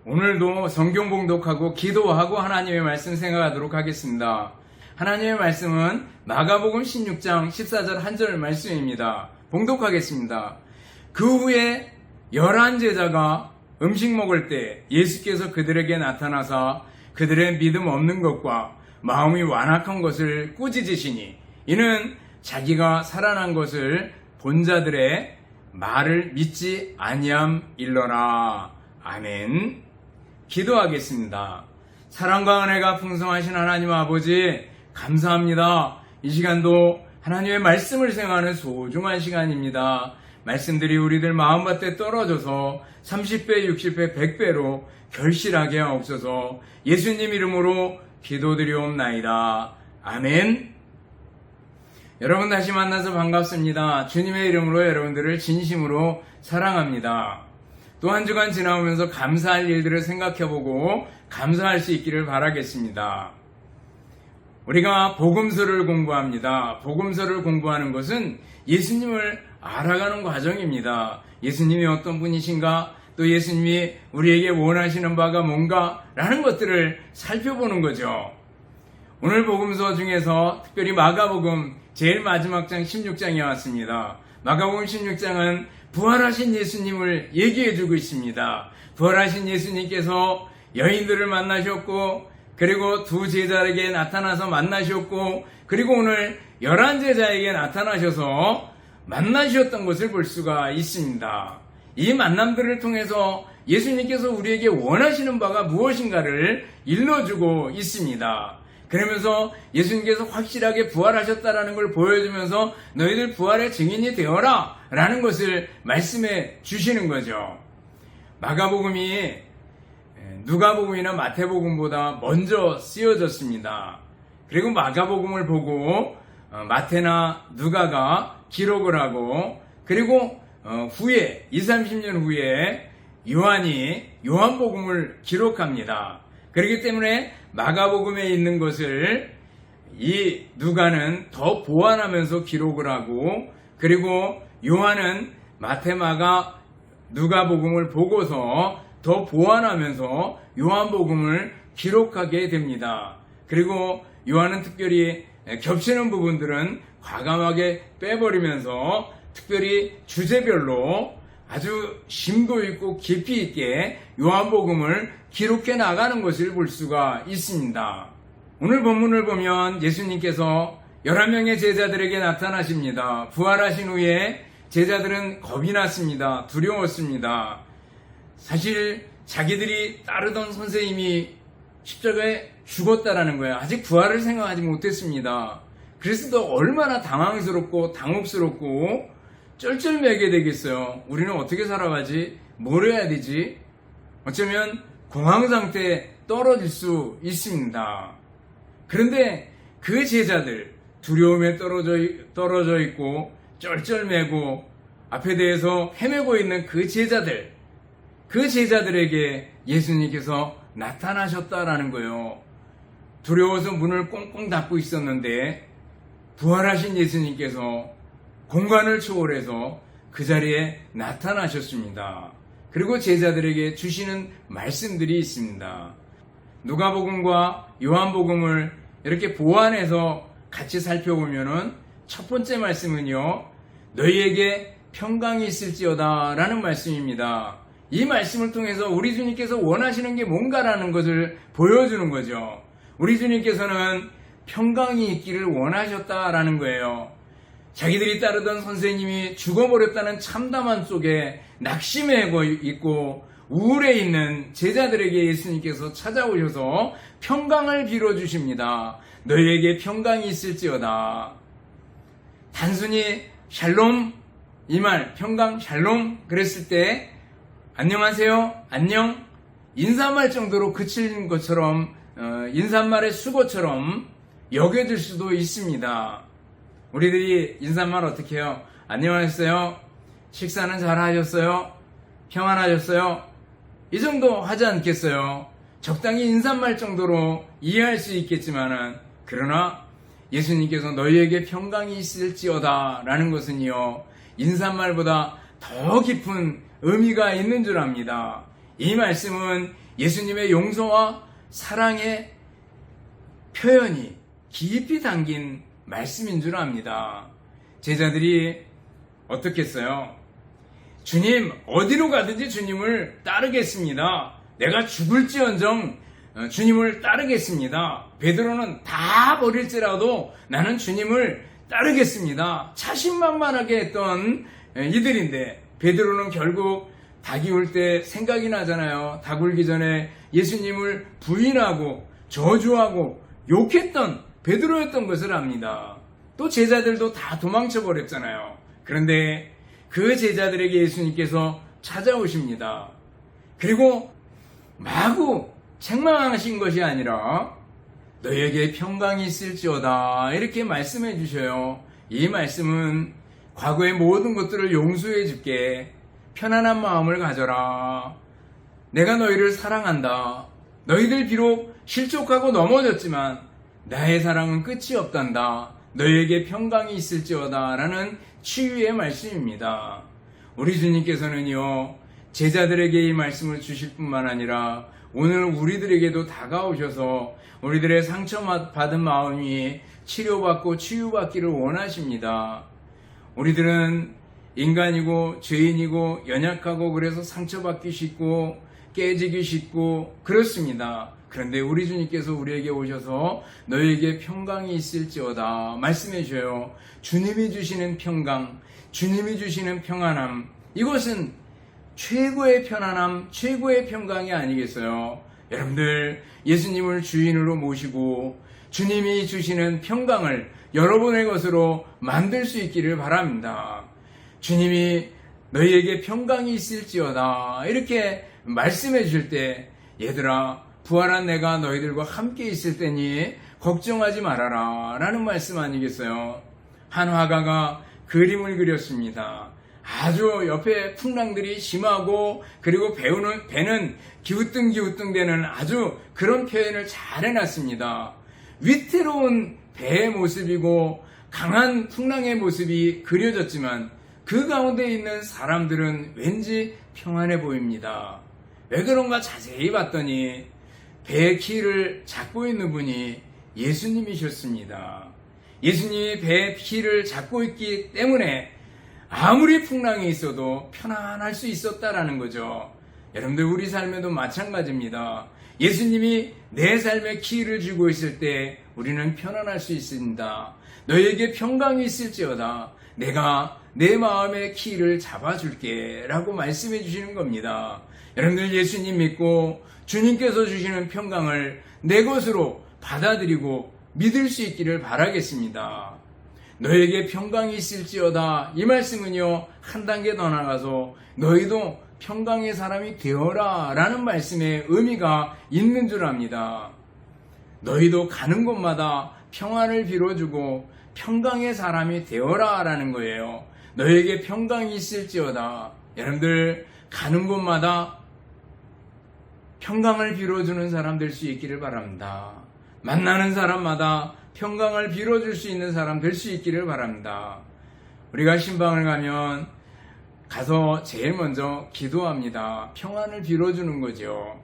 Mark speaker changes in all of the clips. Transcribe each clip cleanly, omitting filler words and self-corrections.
Speaker 1: 오늘도 성경 봉독하고 기도하고 하나님의 말씀 생각하도록 하겠습니다. 하나님의 말씀은 마가복음 16장 14절 한절 말씀입니다. 봉독하겠습니다. 그 후에 11제자가 음식 먹을 때 예수께서 그들에게 나타나사 그들의 믿음 없는 것과 마음이 완악한 것을 꾸짖으시니 이는 자기가 살아난 것을 본 자들의 말을 믿지 아니함일러라. 아멘. 기도하겠습니다. 사랑과 은혜가 풍성하신 하나님 아버지 감사합니다. 이 시간도 하나님의 말씀을 생각하는 소중한 시간입니다. 말씀들이 우리들 마음밭에 떨어져서 30배, 60배, 100배로 결실하게 하옵소서. 예수님 이름으로 기도드리옵나이다. 아멘. 여러분 다시 만나서 반갑습니다. 주님의 이름으로 여러분들을 진심으로 사랑합니다. 또 한 주간 지나오면서 감사할 일들을 생각해보고 감사할 수 있기를 바라겠습니다. 우리가 복음서를 공부합니다. 복음서를 공부하는 것은 예수님을 알아가는 과정입니다. 예수님이 어떤 분이신가, 또 예수님이 우리에게 원하시는 바가 뭔가 라는 것들을 살펴보는 거죠. 오늘 복음서 중에서 특별히 마가복음 제일 마지막 장 16장에 왔습니다. 마가복음 16장은 부활하신 예수님을 얘기해주고 있습니다. 부활하신 예수님께서 여인들을 만나셨고, 그리고 두 제자에게 나타나서 만나셨고, 그리고 오늘 11제자에게 나타나셔서 만나셨던 것을 볼 수가 있습니다. 이 만남들을 통해서 예수님께서 우리에게 원하시는 바가 무엇인가를 일러주고 있습니다. 그러면서 예수님께서 확실하게 부활하셨다라는 걸 보여주면서 너희들 부활의 증인이 되어라 라는 것을 말씀해 주시는 거죠. 마가복음이 누가복음이나 마태복음보다 먼저 쓰여졌습니다. 그리고 마가복음을 보고 마태나 누가가 기록을 하고, 그리고 후에 20-30년 후에 요한이 요한복음을 기록합니다. 그렇기 때문에 마가복음에 있는 것을 이 누가는 더 보완하면서 기록을 하고, 그리고 요한은 마태, 마가, 누가복음을 보고서 더 보완하면서 요한복음을 기록하게 됩니다. 그리고 요한은 특별히 겹치는 부분들은 과감하게 빼버리면서 특별히 주제별로 아주 심도 있고 깊이 있게 요한복음을 기록해 나가는 것을 볼 수가 있습니다. 오늘 본문을 보면 예수님께서 11명의 제자들에게 나타나십니다. 부활하신 후에 제자들은 겁이 났습니다. 두려웠습니다. 사실 자기들이 따르던 선생님이 십자가에 죽었다라는 거예요. 아직 부활을 생각하지 못했습니다. 그래서 또 얼마나 당황스럽고 당혹스럽고 쩔쩔매게 되겠어요. 우리는 어떻게 살아가지? 뭘 해야 되지? 어쩌면 공황 상태에 떨어질 수 있습니다. 그런데 그 제자들, 두려움에 떨어져 있고 쩔쩔매고 앞에 대해서 헤매고 있는 그 제자들에게 예수님께서 나타나셨다라는 거예요. 두려워서 문을 꽁꽁 닫고 있었는데 부활하신 예수님께서 공간을 초월해서 그 자리에 나타나셨습니다. 그리고 제자들에게 주시는 말씀들이 있습니다. 누가복음과 요한복음을 이렇게 보완해서 같이 살펴보면은 첫 번째 말씀은요, 너희에게 평강이 있을지어다 라는 말씀입니다. 이 말씀을 통해서 우리 주님께서 원하시는 게 뭔가라는 것을 보여주는 거죠. 우리 주님께서는 평강이 있기를 원하셨다라는 거예요. 자기들이 따르던 선생님이 죽어버렸다는 참담함 속에 낙심해 있고 우울해 있는 제자들에게 예수님께서 찾아오셔서 평강을 빌어주십니다. 너희에게 평강이 있을지어다. 단순히 샬롬, 이 말 평강 샬롬 그랬을 때 안녕하세요, 안녕, 인사말 정도로 그친 것처럼 인사말의 수고처럼 여겨질 수도 있습니다. 우리들이 인사말 어떻게 해요? 안녕하셨어요? 식사는 잘 하셨어요? 평안하셨어요? 이 정도 하지 않겠어요? 적당히 인사말 정도로 이해할 수 있겠지만은, 그러나 예수님께서 너희에게 평강이 있을지어다 라는 것은요, 인사말보다 더 깊은 의미가 있는 줄 압니다. 이 말씀은 예수님의 용서와 사랑의 표현이 깊이 담긴 말씀인 줄 압니다. 제자들이 어떻게 했어요? 주님, 어디로 가든지 주님을 따르겠습니다. 내가 죽을지언정 주님을 따르겠습니다. 베드로는 다 버릴지라도 나는 주님을 따르겠습니다. 자신만만하게 했던 이들인데, 베드로는 결국 닭이 울 때 생각이 나잖아요. 닭 울기 전에 예수님을 부인하고 저주하고 욕했던 베드로였던 것을 압니다. 또 제자들도 다 도망쳐 버렸잖아요. 그런데 그 제자들에게 예수님께서 찾아오십니다. 그리고 마구 책망하신 것이 아니라 너희에게 평강이 있을지어다 이렇게 말씀해 주셔요. 이 말씀은 과거의 모든 것들을 용서해 줄게. 편안한 마음을 가져라. 내가 너희를 사랑한다. 너희들 비록 실족하고 넘어졌지만 나의 사랑은 끝이 없단다. 너희에게 평강이 있을지어다 라는 치유의 말씀입니다. 우리 주님께서는요, 제자들에게 이 말씀을 주실 뿐만 아니라 오늘 우리들에게도 다가오셔서 우리들의 상처받은 마음이 치료받고 치유받기를 원하십니다. 우리들은 인간이고 죄인이고 연약하고 그래서 상처받기 쉽고 깨지기 쉽고 그렇습니다. 그런데 우리 주님께서 우리에게 오셔서 너희에게 평강이 있을지어다 말씀해 주셔요. 주님이 주시는 평강, 주님이 주시는 평안함, 이것은 최고의 편안함, 최고의 평강이 아니겠어요? 여러분들 예수님을 주인으로 모시고 주님이 주시는 평강을 여러분의 것으로 만들 수 있기를 바랍니다. 주님이 너희에게 평강이 있을지어다 이렇게 말씀해 줄 때, 얘들아 부활한 내가 너희들과 함께 있을 때니 걱정하지 말아라 라는 말씀 아니겠어요? 한 화가가 그림을 그렸습니다. 아주 옆에 풍랑들이 심하고 그리고 배는 기우뚱기우뚱대는 아주 그런 표현을 잘 해놨습니다. 위태로운 배의 모습이고 강한 풍랑의 모습이 그려졌지만 그 가운데 있는 사람들은 왠지 평안해 보입니다. 왜 그런가 자세히 봤더니 배의 키를 잡고 있는 분이 예수님이셨습니다. 예수님이 배의 키를 잡고 있기 때문에 아무리 풍랑이 있어도 편안할 수 있었다라는 거죠. 여러분들 우리 삶에도 마찬가지입니다. 예수님이 내 삶의 키를 쥐고 있을 때 우리는 편안할 수 있습니다. 너에게 평강이 있을지어다. 내가 내 마음의 키를 잡아줄게 라고 말씀해 주시는 겁니다. 여러분들 예수님 믿고 주님께서 주시는 평강을 내 것으로 받아들이고 믿을 수 있기를 바라겠습니다. 너에게 평강이 있을지어다 이 말씀은요, 한 단계 더 나가서 너희도 평강의 사람이 되어라 라는 말씀의 의미가 있는 줄 압니다. 너희도 가는 곳마다 평안을 빌어주고 평강의 사람이 되어라 라는 거예요. 너에게 평강이 있을지어다. 여러분들 가는 곳마다 평강을 빌어주는 사람 될 수 있기를 바랍니다. 만나는 사람마다 평강을 빌어줄 수 있는 사람 될 수 있기를 바랍니다. 우리가 신방을 가면 가서 제일 먼저 기도합니다. 평안을 빌어주는 거죠.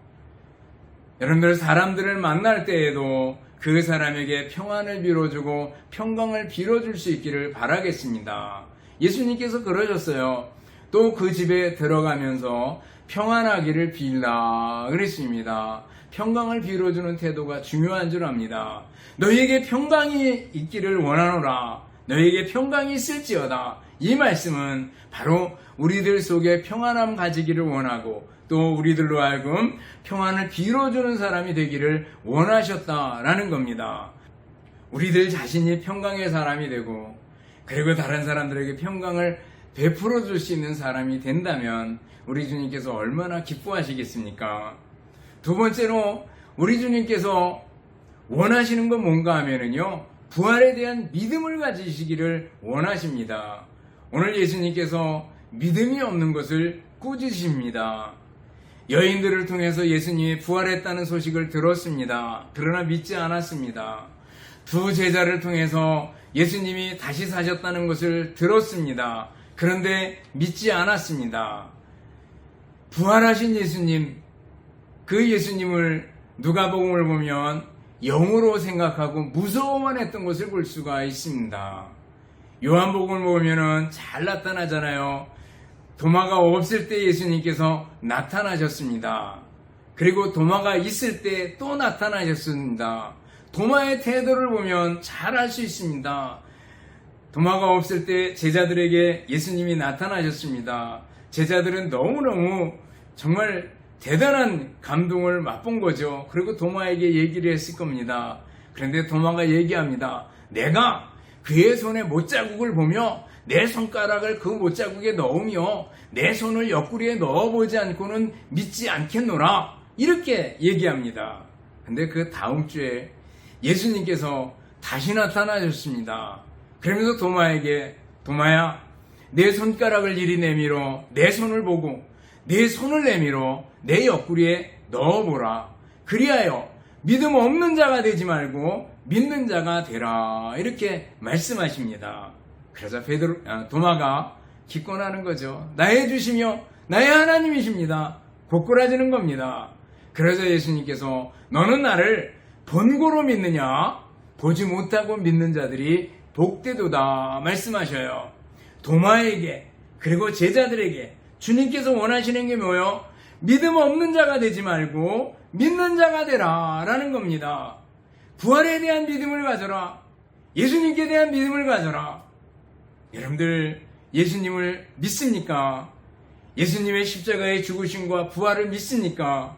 Speaker 1: 여러분들 사람들을 만날 때에도 그 사람에게 평안을 빌어주고 평강을 빌어줄 수 있기를 바라겠습니다. 예수님께서 그러셨어요. 또 그 집에 들어가면서 평안하기를 빌라 그랬습니다. 평강을 빌어주는 태도가 중요한 줄 압니다. 너희에게 평강이 있기를 원하노라. 너희에게 평강이 있을지어다. 이 말씀은 바로 우리들 속에 평안함 가지기를 원하고 또 우리들로 하여금 평안을 빌어주는 사람이 되기를 원하셨다라는 겁니다. 우리들 자신이 평강의 사람이 되고 그리고 다른 사람들에게 평강을 베풀어 줄 수 있는 사람이 된다면 우리 주님께서 얼마나 기뻐하시겠습니까? 두 번째로 우리 주님께서 원하시는 건 뭔가 하면은요, 부활에 대한 믿음을 가지시기를 원하십니다. 오늘 예수님께서 믿음이 없는 것을 꾸짖으십니다. 여인들을 통해서 예수님이 부활했다는 소식을 들었습니다. 그러나 믿지 않았습니다. 두 제자를 통해서 예수님이 다시 사셨다는 것을 들었습니다. 그런데 믿지 않았습니다. 부활하신 예수님, 그 예수님을 누가복음을 보면 영으로 생각하고 무서워만 했던 것을 볼 수가 있습니다. 요한복음을 보면은 잘 나타나잖아요. 도마가 없을 때 예수님께서 나타나셨습니다. 그리고 도마가 있을 때 또 나타나셨습니다. 도마의 태도를 보면 잘 알 수 있습니다. 도마가 없을 때 제자들에게 예수님이 나타나셨습니다. 제자들은 너무너무 정말 대단한 감동을 맛본 거죠. 그리고 도마에게 얘기를 했을 겁니다. 그런데 도마가 얘기합니다. 내가 그의 손에 못자국을 보며 내 손가락을 그 못자국에 넣으며 내 손을 옆구리에 넣어보지 않고는 믿지 않겠노라. 이렇게 얘기합니다. 근데 그 다음 주에 예수님께서 다시 나타나셨습니다. 그러면서 도마에게 도마야 내 손가락을 이리 내밀어 내 손을 보고 내 손을 내밀어 내 옆구리에 넣어보라. 그리하여 믿음 없는 자가 되지 말고 믿는 자가 되라. 이렇게 말씀하십니다. 그래서 도마가 기권하는 거죠. 나의 주시며 나의 하나님이십니다. 고꾸라지는 겁니다. 그래서 예수님께서 너는 나를 본고로 믿느냐? 보지 못하고 믿는 자들이 복되도다 말씀하셔요. 도마에게 그리고 제자들에게 주님께서 원하시는 게 뭐예요? 믿음 없는 자가 되지 말고 믿는 자가 되라 라는 겁니다. 부활에 대한 믿음을 가져라. 예수님께 대한 믿음을 가져라. 여러분들 예수님을 믿습니까? 예수님의 십자가의 죽으심과 부활을 믿습니까?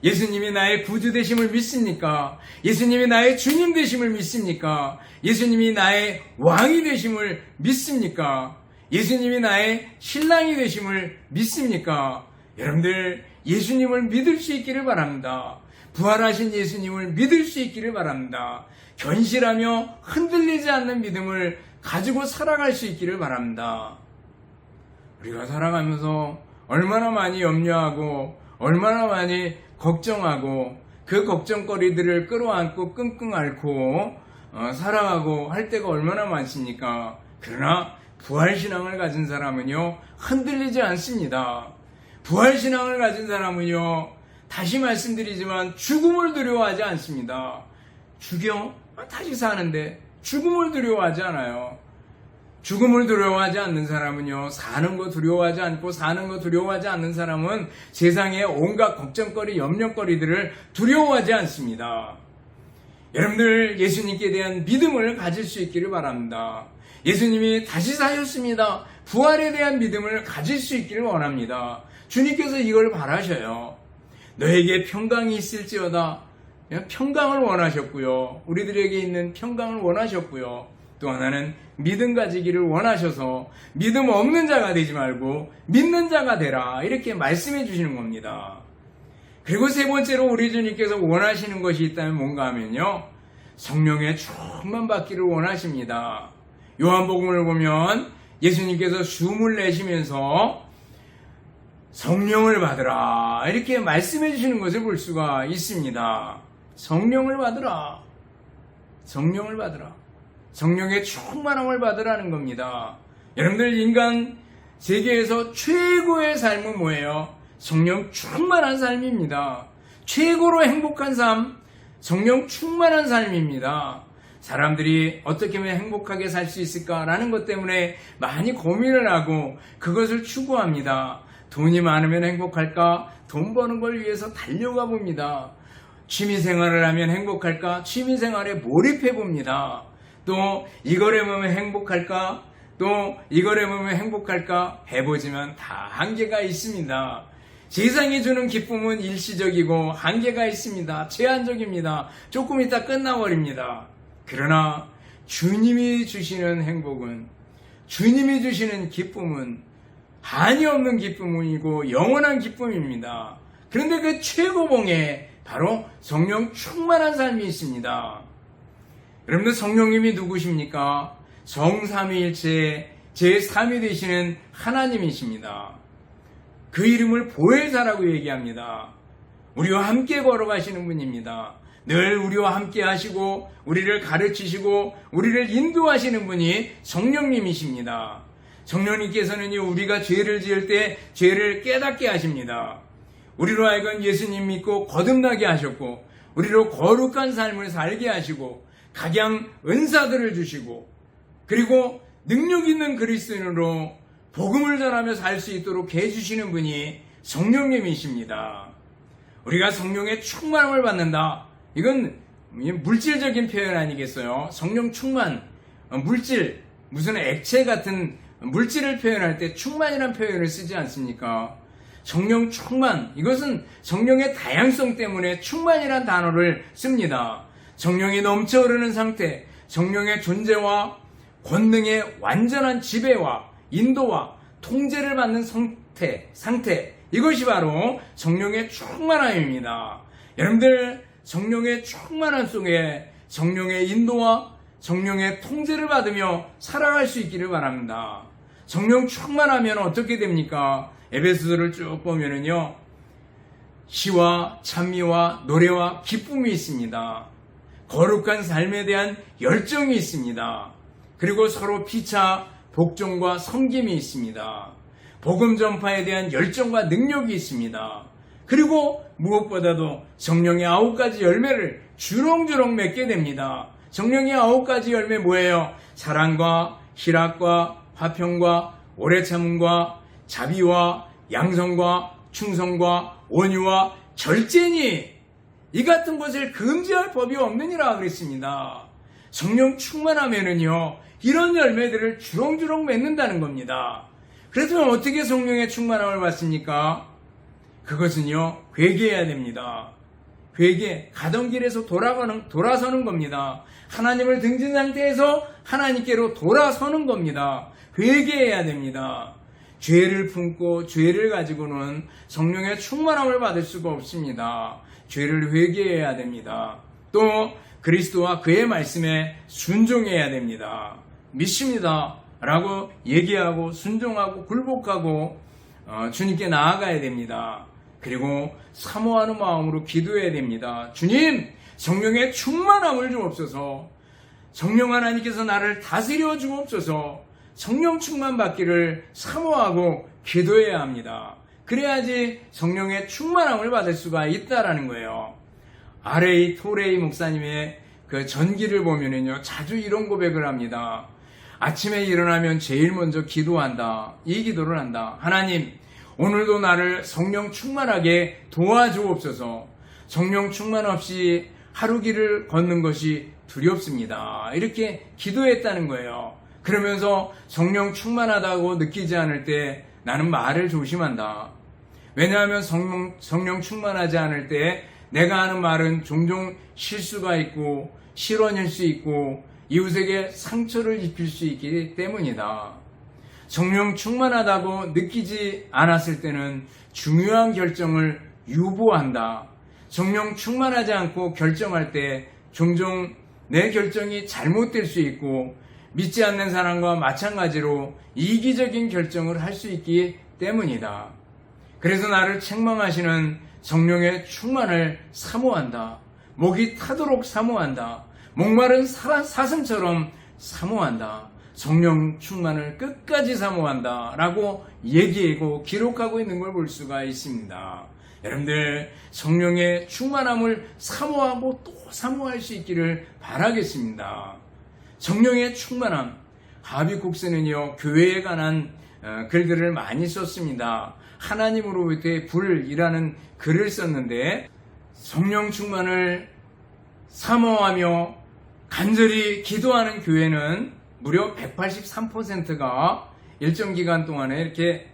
Speaker 1: 예수님이 나의 구주 되심을 믿습니까? 예수님이 나의 주님 되심을 믿습니까? 예수님이 나의 왕이 되심을 믿습니까? 예수님이 나의 신랑이 되심을 믿습니까? 여러분들 예수님을 믿을 수 있기를 바랍니다. 부활하신 예수님을 믿을 수 있기를 바랍니다. 견실하며 흔들리지 않는 믿음을 가지고 살아갈 수 있기를 바랍니다. 우리가 살아가면서 얼마나 많이 염려하고 얼마나 많이 걱정하고 그 걱정거리들을 끌어안고 끙끙 앓고 살아가고 할 때가 얼마나 많습니까? 그러나 부활신앙을 가진 사람은요 흔들리지 않습니다. 부활신앙을 가진 사람은요 다시 말씀드리지만 죽음을 두려워하지 않습니다. 죽여? 다시 사는데 죽음을 두려워하지 않아요. 죽음을 두려워하지 않는 사람은요 사는 거 두려워하지 않고 사는 거 두려워하지 않는 사람은 세상의 온갖 걱정거리 염려거리들을 두려워하지 않습니다. 여러분들 예수님께 대한 믿음을 가질 수 있기를 바랍니다. 예수님이 다시 사셨습니다. 부활에 대한 믿음을 가질 수 있기를 원합니다. 주님께서 이걸 바라셔요. 너에게 평강이 있을지어다. 평강을 원하셨고요. 우리들에게 있는 평강을 원하셨고요. 또 하나는 믿음 가지기를 원하셔서 믿음 없는 자가 되지 말고 믿는 자가 되라. 이렇게 말씀해 주시는 겁니다. 그리고 세 번째로 우리 주님께서 원하시는 것이 있다면 뭔가 하면요. 성령의 충만 받기를 원하십니다. 요한복음을 보면 예수님께서 숨을 내쉬면서 성령을 받으라. 이렇게 말씀해 주시는 것을 볼 수가 있습니다. 성령을 받으라. 성령을 받으라. 성령의 충만함을 받으라는 겁니다. 여러분들 인간 세계에서 최고의 삶은 뭐예요? 성령 충만한 삶입니다. 최고로 행복한 삶, 성령 충만한 삶입니다. 사람들이 어떻게 하면 행복하게 살 수 있을까라는 것 때문에 많이 고민을 하고 그것을 추구합니다. 돈이 많으면 행복할까? 돈 버는 걸 위해서 달려가 봅니다. 취미생활을 하면 행복할까? 취미생활에 몰입해 봅니다. 또 이걸 해보면 행복할까? 또 이걸 해보면 행복할까? 해보지만 다 한계가 있습니다. 세상이 주는 기쁨은 일시적이고 한계가 있습니다. 제한적입니다. 조금 있다 끝나버립니다. 그러나 주님이 주시는 행복은, 주님이 주시는 기쁨은 한이 없는 기쁨이고 영원한 기쁨입니다. 그런데 그 최고봉에 바로 성령 충만한 삶이 있습니다. 여러분들 성령님이 누구십니까? 성삼위일체 제3위 되시는 하나님이십니다. 그 이름을 보혜사라고 얘기합니다. 우리와 함께 걸어가시는 분입니다. 늘 우리와 함께 하시고 우리를 가르치시고 우리를 인도하시는 분이 성령님이십니다. 성령님께서는 우리가 죄를 지을 때 죄를 깨닫게 하십니다. 우리로 하여금 예수님 믿고 거듭나게 하셨고 우리로 거룩한 삶을 살게 하시고 각양 은사들을 주시고 그리고 능력 있는 그리스도인으로 복음을 전하며 살 수 있도록 해주시는 분이 성령님이십니다. 우리가 성령의 충만함을 받는다. 이건 물질적인 표현 아니겠어요? 성령 충만, 물질, 무슨 액체 같은 물질을 표현할 때 충만이라는 표현을 쓰지 않습니까? 성령 충만, 이것은 성령의 다양성 때문에 충만이라는 단어를 씁니다. 성령이 넘쳐 흐르는 상태, 성령의 존재와 권능의 완전한 지배와 인도와 통제를 받는 상태, 이것이 바로 성령의 충만함입니다. 여러분들 성령의 충만함 속에 성령의 인도와 성령의 통제를 받으며 살아갈 수 있기를 바랍니다. 성령 충만하면 어떻게 됩니까? 에베소서를 쭉 보면은요, 시와 찬미와 노래와 기쁨이 있습니다. 거룩한 삶에 대한 열정이 있습니다. 그리고 서로 피차 복종과 섬김이 있습니다. 복음 전파에 대한 열정과 능력이 있습니다. 그리고 무엇보다도 성령의 9가지 열매를 주렁주렁 맺게 됩니다. 성령의 9가지 열매 뭐예요? 사랑과 희락과 화평과 오래 참음과 자비와 양성과 충성과 온유와 절제니 이 같은 것을 금지할 법이 없느니라 그랬습니다. 성령 충만하면은요 이런 열매들을 주렁주렁 맺는다는 겁니다. 그렇다면 어떻게 성령의 충만함을 받습니까? 그것은요 회개해야 됩니다. 회개, 가던 길에서 돌아서는 겁니다. 하나님을 등진 상태에서 하나님께로 돌아서는 겁니다. 회개해야 됩니다. 죄를 품고 죄를 가지고는 성령의 충만함을 받을 수가 없습니다. 죄를 회개해야 됩니다. 또 그리스도와 그의 말씀에 순종해야 됩니다. 믿습니다 라고 얘기하고 순종하고 굴복하고 주님께 나아가야 됩니다. 그리고 사모하는 마음으로 기도해야 됩니다. 주님, 성령의 충만함을 주옵소서. 성령 하나님께서 나를 다스려 주옵소서. 성령 충만 받기를 사모하고 기도해야 합니다. 그래야지 성령의 충만함을 받을 수가 있다라는 거예요. R.A. 토레이 목사님의 그 전기를 보면은요, 자주 이런 고백을 합니다. 아침에 일어나면 제일 먼저 기도한다. 이 기도를 한다. 하나님, 오늘도 나를 성령 충만하게 도와주옵소서. 성령 충만 없이 하루 길을 걷는 것이 두렵습니다. 이렇게 기도했다는 거예요. 그러면서 성령 충만하다고 느끼지 않을 때 나는 말을 조심한다. 왜냐하면 성령 충만하지 않을 때 내가 하는 말은 종종 실수가 있고 실언일 수 있고 이웃에게 상처를 입힐 수 있기 때문이다. 성령 충만하다고 느끼지 않았을 때는 중요한 결정을 유보한다. 성령 충만하지 않고 결정할 때 종종 내 결정이 잘못될 수 있고 믿지 않는 사람과 마찬가지로 이기적인 결정을 할 수 있기 때문이다. 그래서 나를 책망하시는 성령의 충만을 사모한다. 목이 타도록 사모한다. 목마른 사슴처럼 사모한다. 성령 충만을 끝까지 사모한다 라고 얘기하고 기록하고 있는 걸 볼 수가 있습니다. 여러분들 성령의 충만함을 사모하고 또 사모할 수 있기를 바라겠습니다. 성령의 충만함, 하비국스는요 교회에 관한 글들을 많이 썼습니다. 하나님으로부터의 불이라는 글을 썼는데 성령 충만을 사모하며 간절히 기도하는 교회는 무려 183%가 일정 기간 동안에 이렇게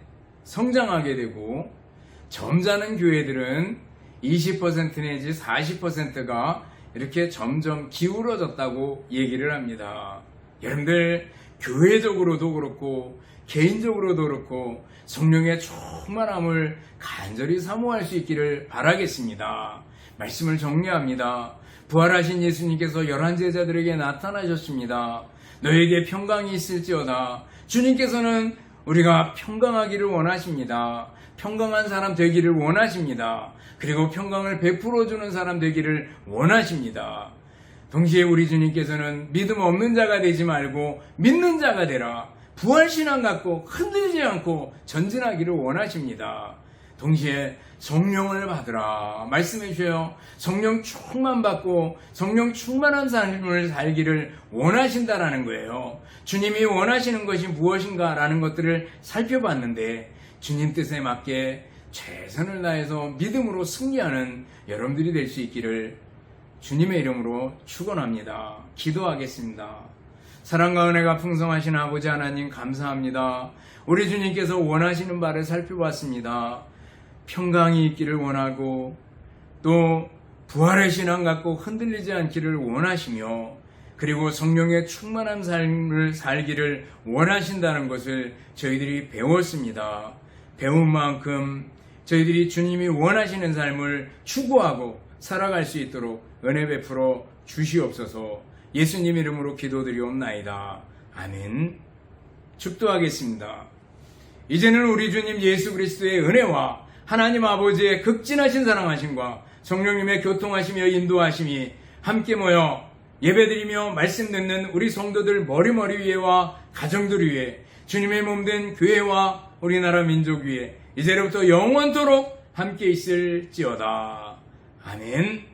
Speaker 1: 성장하게 되고 점잖은 교회들은 20% 내지 40%가 이렇게 점점 기울어졌다고 얘기를 합니다. 여러분들 교회적으로도 그렇고 개인적으로도 그렇고 성령의 충만함을 간절히 사모할 수 있기를 바라겠습니다. 말씀을 정리합니다. 부활하신 예수님께서 11제자들에게 나타나셨습니다. 너에게 평강이 있을지어다. 주님께서는 우리가 평강하기를 원하십니다. 평강한 사람 되기를 원하십니다. 그리고 평강을 베풀어주는 사람 되기를 원하십니다. 동시에 우리 주님께서는 믿음 없는 자가 되지 말고 믿는 자가 되라. 부활신앙 갖고 흔들리지 않고 전진하기를 원하십니다. 동시에 성령을 받으라 말씀해 주셔요. 성령 충만 받고 성령 충만한 삶을 살기를 원하신다라는 거예요. 주님이 원하시는 것이 무엇인가라는 것들을 살펴봤는데 주님 뜻에 맞게 최선을 다해서 믿음으로 승리하는 여러분들이 될 수 있기를 주님의 이름으로 축원합니다. 기도하겠습니다. 사랑과 은혜가 풍성하신 아버지 하나님 감사합니다. 우리 주님께서 원하시는 바를 살펴봤습니다. 평강이 있기를 원하고 또 부활의 신앙 갖고 흔들리지 않기를 원하시며 그리고 성령의 충만한 삶을 살기를 원하신다는 것을 저희들이 배웠습니다. 배운 만큼 저희들이 주님이 원하시는 삶을 추구하고 살아갈 수 있도록 은혜 베풀어 주시옵소서. 예수님 이름으로 기도드리옵나이다. 아멘. 축도하겠습니다. 이제는 우리 주님 예수 그리스도의 은혜와 하나님 아버지의 극진하신 사랑하심과 성령님의 교통하시며 인도하심이 함께 모여 예배드리며 말씀 듣는 우리 성도들 머리머리 위에와 가정들 위에 주님의 몸된 교회와 우리나라 민족 위에 이제로부터 영원토록 함께 있을지어다. 아멘.